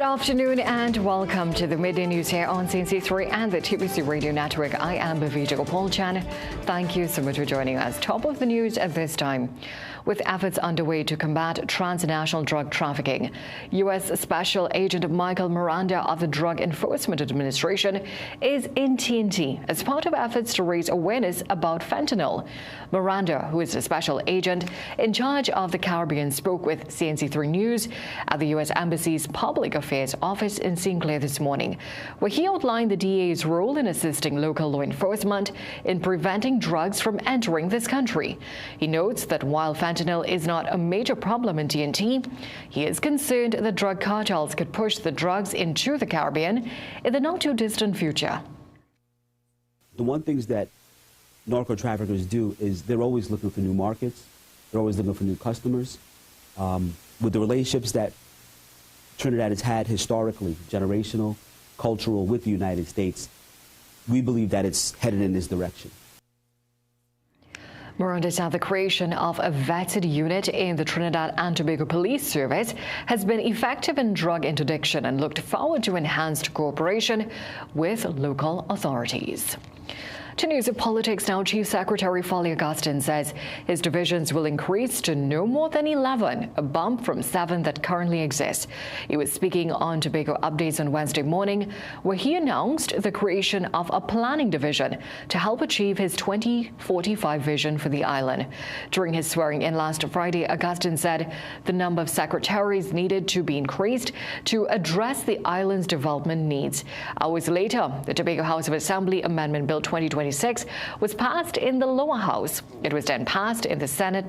afternoon and welcome to the Midday News here on CNC3 and the TBC Radio Network. I am Bhavita Gopalchan. Thank you so much for joining us. Top of the news at this time. With efforts underway to combat transnational drug trafficking, U.S. Special Agent Michael Miranda of the Drug Enforcement Administration is in TNT as part of efforts to raise awareness about fentanyl. Miranda, who is a special agent in charge of the Caribbean, spoke with CNC3 News at the U.S. Embassy's Public Affairs Office in St. Clair this morning, where he outlined the DA's role in assisting local law enforcement in preventing drugs from entering this country. He notes that while fentanyl is not a major problem in TNT, he is concerned that drug cartels could push the drugs into the Caribbean in the not-too-distant future. The one things that narco-traffickers do is they're always looking for new markets. They're always looking for new customers. With the relationships that Trinidad has had historically, generational, cultural, with the United States, we believe that it's headed in this direction. Miranda said the creation of a vetted unit in the Trinidad and Tobago Police Service has been effective in drug interdiction and looked forward to enhanced cooperation with local authorities. To news of politics now, Chief Secretary Foley Augustine says his divisions will increase to no more than 11, a bump from 7 that currently exist. He was speaking on Tobago Updates on Wednesday morning, where he announced the creation of a planning division to help achieve his 2045 vision for the island. During his swearing-in last Friday, Augustine said the number of secretaries needed to be increased to address the island's development needs. Hours later, the Tobago House of Assembly Amendment Bill 2026 was passed in the lower house. It was then passed in the Senate,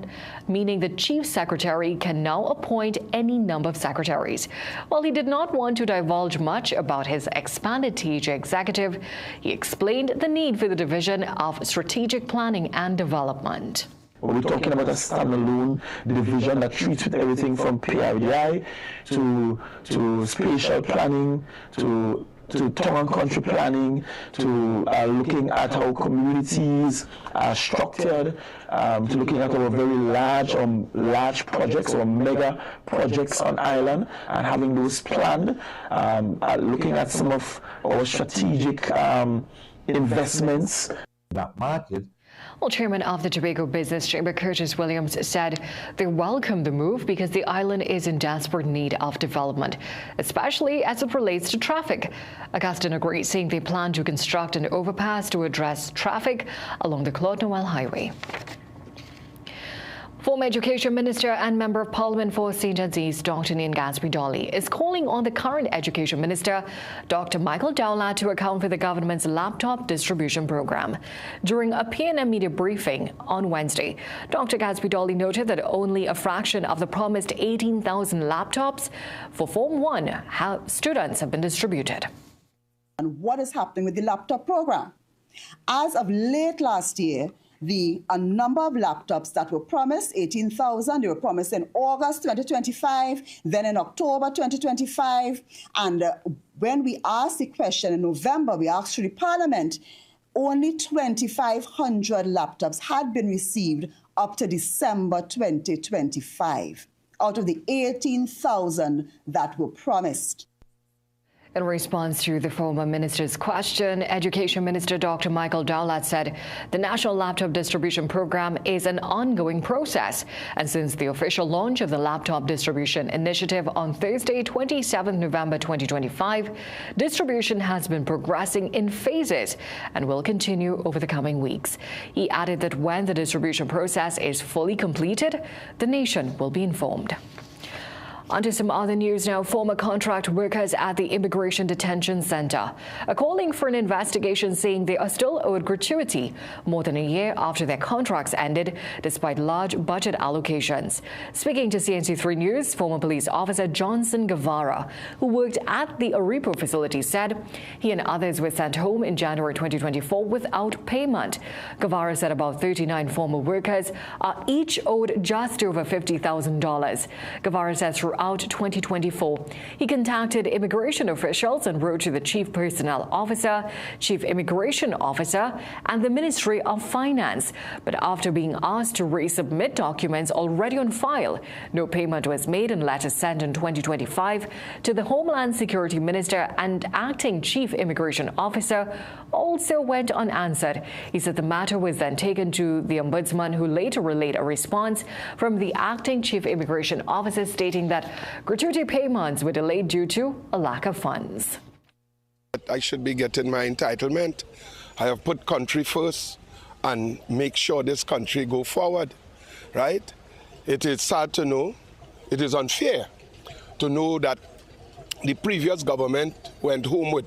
meaning the chief secretary can now appoint any number of secretaries. While he did not want to divulge much about his expanded TJ executive, he explained the need for the division of strategic planning and development. We're talking about a standalone division that treats with everything from PRDI to spatial planning to town and country planning, to looking at how communities are structured, to looking at our very large projects or mega projects on island and having those planned, looking at some of our strategic investments. That market. Well, Chairman of the Tobago Business Chamber, Curtis Williams, said they welcome the move because the island is in desperate need of development, especially as it relates to traffic. Augustine agreed, saying they plan to construct an overpass to address traffic along the Claude Noel Highway. Former Education Minister and Member of Parliament for St. Edmunds, Dr. Ian Gatsby-Dolly, is calling on the current Education Minister, Dr. Michael Dowlett, to account for the government's laptop distribution program. During a PNM media briefing on Wednesday, Dr. Gatsby-Dolly noted that only a fraction of the promised 18,000 laptops for Form 1 students have been distributed. And what is happening with the laptop program? As of late last year, a number of laptops that were promised, 18,000, they were promised in August 2025, then in October 2025. And when we asked the question in November, we asked through the Parliament, only 2,500 laptops had been received up to December 2025, out of the 18,000 that were promised. In response to the former minister's question, Education Minister Dr. Michael Dowlett said the National Laptop Distribution Program is an ongoing process. And since the official launch of the Laptop Distribution Initiative on Thursday, 27 November 2025, distribution has been progressing in phases and will continue over the coming weeks. He added that when the distribution process is fully completed, the nation will be informed. On to some other news now. Former contract workers at the Immigration Detention Center are calling for an investigation, saying they are still owed gratuity more than a year after their contracts ended, despite large budget allocations. Speaking to CNC3 News, former police officer Johnson Guevara, who worked at the Aripo facility, said he and others were sent home in January 2024 without payment. Guevara said about 39 former workers are each owed just over $50,000. Guevara says throughout throughout 2024. He contacted immigration officials and wrote to the Chief Personnel Officer, Chief Immigration Officer, and the Ministry of Finance. But after being asked to resubmit documents already on file, no payment was made in letters sent in 2025 to the Homeland Security Minister and Acting Chief Immigration Officer also went unanswered. He said the matter was then taken to the Ombudsman, who later relayed a response from the Acting Chief Immigration Officer stating that gratuity payments were delayed due to a lack of funds. I should be getting my entitlement. I have put country first and make sure this country go forward, right? It is sad to know, it is unfair to know that the previous government went home with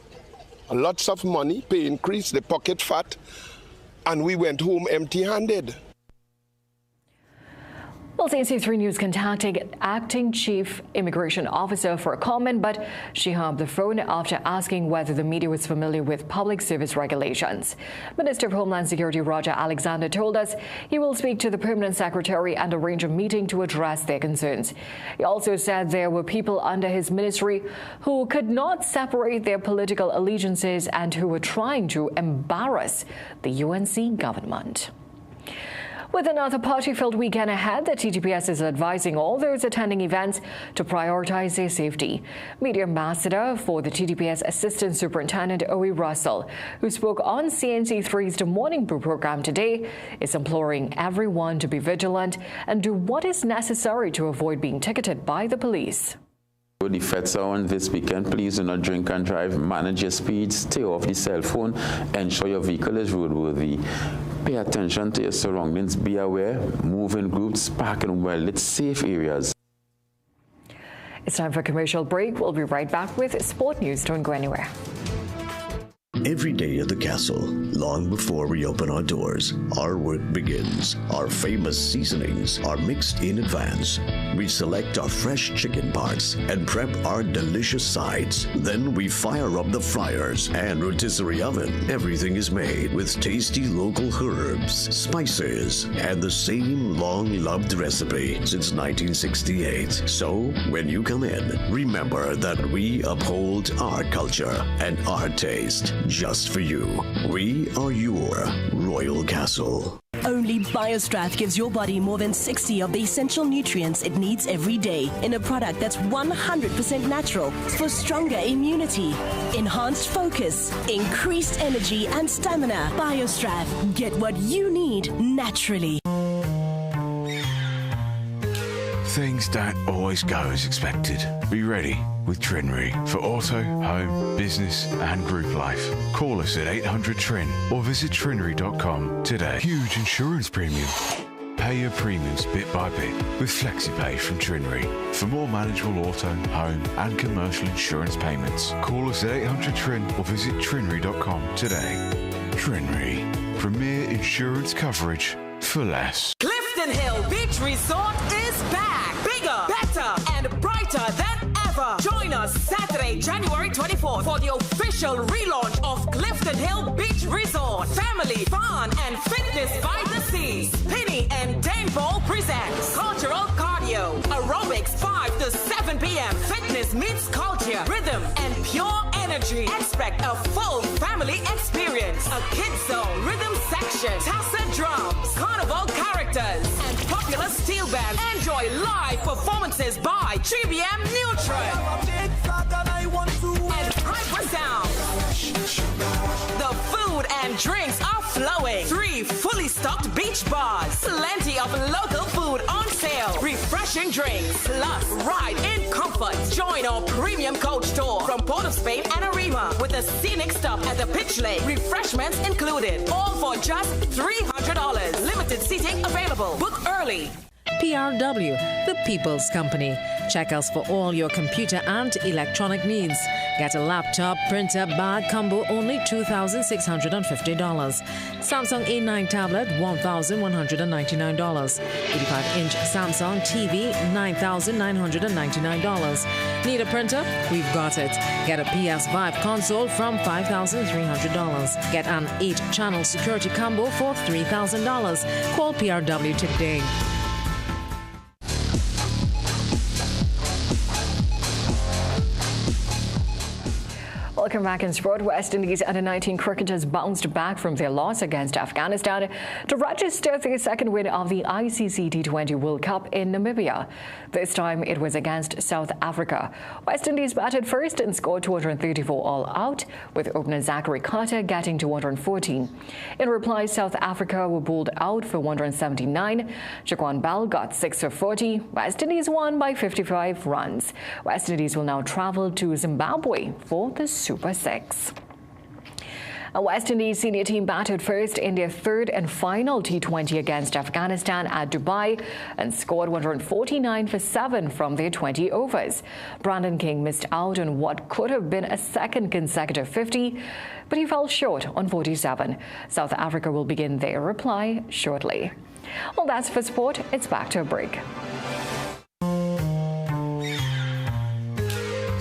lots of money, pay increase, the pocket fat, and we went home empty-handed. Well, CNC3 News contacted Acting Chief Immigration Officer for a comment, but she hung up the phone after asking whether the media was familiar with public service regulations. Minister of Homeland Security Roger Alexander told us he will speak to the Permanent Secretary and arrange a meeting to address their concerns. He also said there were people under his ministry who could not separate their political allegiances and who were trying to embarrass the UNC government. With another party-filled weekend ahead, the TTPS is advising all those attending events to prioritize their safety. Media ambassador for the TTPS Assistant Superintendent Owe Russell, who spoke on CNC3's The Morning Brew program today, is imploring everyone to be vigilant and do what is necessary to avoid being ticketed by the police. The feds are on this weekend. Please do not drink and drive, manage your speed, stay off the cell phone, ensure your vehicle is roadworthy. Pay attention to your surroundings, be aware, move in groups, park in well-lit, safe areas. It's time for a commercial break. We'll be right back with Sport News. Don't go anywhere. Every day at the castle, long before we open our doors, our work begins. Our famous seasonings are mixed in advance. We select our fresh chicken parts and prep our delicious sides. Then we fire up the fryers and rotisserie oven. Everything is made with tasty local herbs, spices, and the same long-loved recipe since 1968. So, when you come in, remember that we uphold our culture and our taste. Just for you. We are your Royal Castle. Only BioStrath gives your body more than 60 of the essential nutrients it needs every day in a product that's 100% natural for stronger immunity, enhanced focus, increased energy and stamina. BioStrath. Get what you need naturally. Things don't always go as expected. Be ready with Trinry for auto, home, business and group life. Call us at 800-TRIN or visit trinry.com today. Huge insurance premium. Pay your premiums bit by bit with FlexiPay from Trinry. For more manageable auto, home and commercial insurance payments, call us at 800-TRIN or visit trinry.com today. Trinry. Premier insurance coverage for less. Clifton Hill Beach Resort is back. Bigger, better, and brighter than ever. Join us Saturday, January 24th for the official relaunch of Clifton Hill Beach Resort. Family, fun, and fitness by the sea. Penny and Dane Ball presents cultural cardio, aerobics 5 to 7 p.m. Fitness meets culture, rhythm, and pure energy. Expect a full family experience. A kids zone, rhythm section, tassa drums, carnival characters, and popular steel band. Enjoy live performances by 3BM Neutron and Hyper Sound. The food and drinks are flowing. 3 fully stocked beach bars. Plenty of local food on sale. Refreshing drinks. Plus, ride in comfort. Join our premium coach tour from Port of Spain and Arima with a scenic stop at the Pitch Lake. Refreshments included. All for just $300. Limited seating available. Book early. PRW, the People's Company. Check us for all your computer and electronic needs. Get a laptop, printer, bag combo, only $2,650. Samsung A9 tablet, $1,199. 85-inch Samsung TV, $9,999. Need a printer? We've got it. Get a PS5 console from $5,300. Get an 8-channel security combo for $3,000. Call PRW today. Welcome back in sport. West Indies under-19 cricketers bounced back from their loss against Afghanistan to register their second win of the ICC T20 World Cup in Namibia. This time it was against South Africa. West Indies batted first and scored 234 all out, with opener Zachary Carter getting 214. In reply, South Africa were bowled out for 179. Jaquan Bell got 6 for 40. West Indies won by 55 runs. West Indies will now travel to Zimbabwe for the Super 6. A West Indies senior team batted first in their third and final T20 against Afghanistan at Dubai and scored 149 for 7 from their 20 overs. Brandon King missed out on what could have been a second consecutive 50, but he fell short on 47. South Africa will begin their reply shortly. Well, that's for sport. It's back to a break.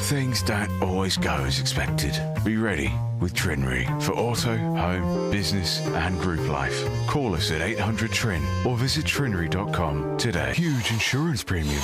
Things don't always go as expected. Be ready with Trinry for auto, home, business and group life. Call us at 800 TRIN or visit trinry.com today. Huge insurance premium.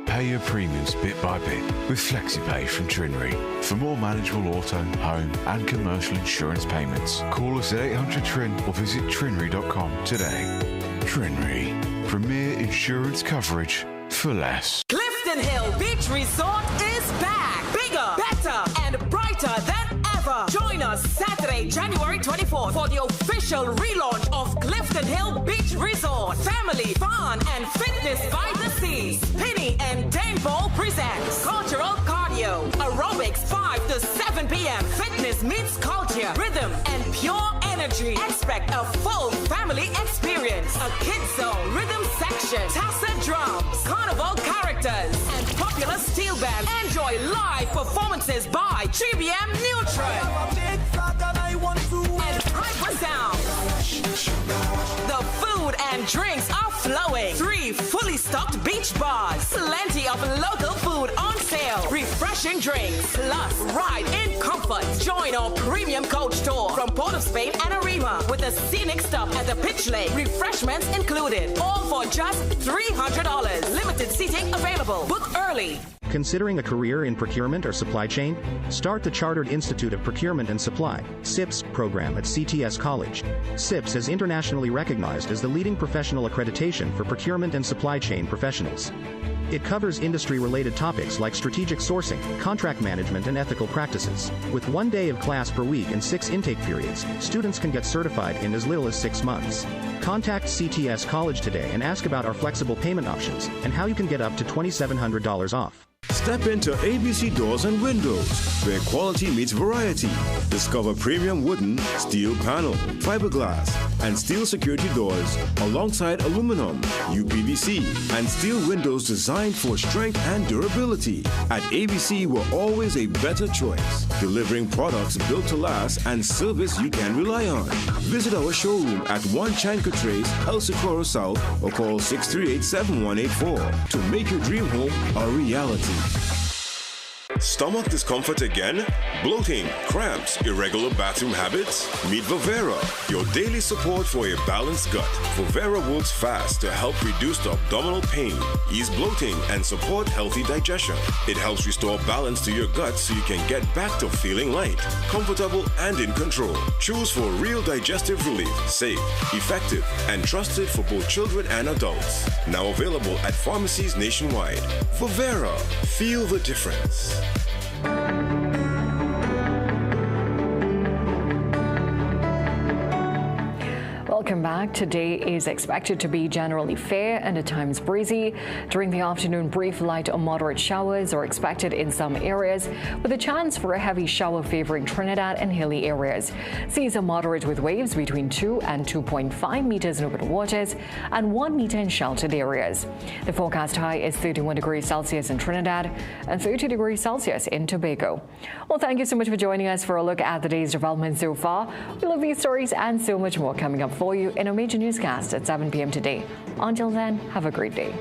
Pay your premiums bit by bit with FlexiPay from Trinry. For more manageable auto, home and commercial insurance payments, call us at 800 TRIN or visit trinry.com today. Trinry. Premier insurance coverage for less. Clifton Hill Beach Resort is back. Bigger, better, and brighter than ever. Join us Saturday, January 24th for the official relaunch of Clifton Hill Beach Resort. Family, fun, and fitness by the sea. Penny and Dane Ball presents cultural cardio, aerobics 5 to 7 p.m. Fitness meets culture, rhythm, and pure energy. Expect a full family experience. A kids zone, rhythm section, Tassa drums, carnival characters, and popular steel band. Enjoy live performances by GBM Neutron and Hyper Sound. The food and drinks are flowing. 3 fully stocked beach bars. Plenty of local food on sale. Refreshing drinks. Plus, ride in comfort. Join our premium coach tour from Port of Spain and Arima with a scenic stop at the pitch lake. Refreshments included. All for just $300. Limited seating available. Book early. Considering a career in procurement or supply chain? Start the Chartered Institute of Procurement and Supply, CIPS, program at CTS College. CIPS is internationally recognized as the leading professional accreditation for procurement and supply chain professionals. It covers industry-related topics like strategic sourcing, contract management, and ethical practices. With 1 day of class per week and 6 intake periods, students can get certified in as little as 6 months. Contact CTS College today and ask about our flexible payment options and how you can get up to $2,700 off. Step into ABC Doors and Windows, where quality meets variety. Discover premium wooden, steel panel, fiberglass, and steel security doors alongside aluminum, UPVC, and steel windows designed for strength and durability. At ABC, we're always a better choice, delivering products built to last and service you can rely on. Visit our showroom at 1 Chanka Trace, El Socorro South, or call 638-7184 to make your dream home a reality. Stomach discomfort again? Bloating, cramps, irregular bathroom habits? Meet Vivera, your daily support for a balanced gut. Vivera works fast to help reduce the abdominal pain, ease bloating, and support healthy digestion. It helps restore balance to your gut so you can get back to feeling light, comfortable, and in control. Choose for real digestive relief, safe, effective, and trusted for both children and adults. Now available at pharmacies nationwide. Vivera, feel the difference. Welcome back. Today is expected to be generally fair and at times breezy. During the afternoon, brief light or moderate showers are expected in some areas, with a chance for a heavy shower favoring Trinidad and hilly areas. Seas are moderate with waves between 2 and 2.5 meters in open waters and 1 meter in sheltered areas. The forecast high is 31 degrees Celsius in Trinidad and 30 degrees Celsius in Tobago. Well, thank you so much for joining us for a look at the day's developments so far. We love these stories and so much more coming up for you in a major newscast at 7 p.m. today. Until then, have a great day.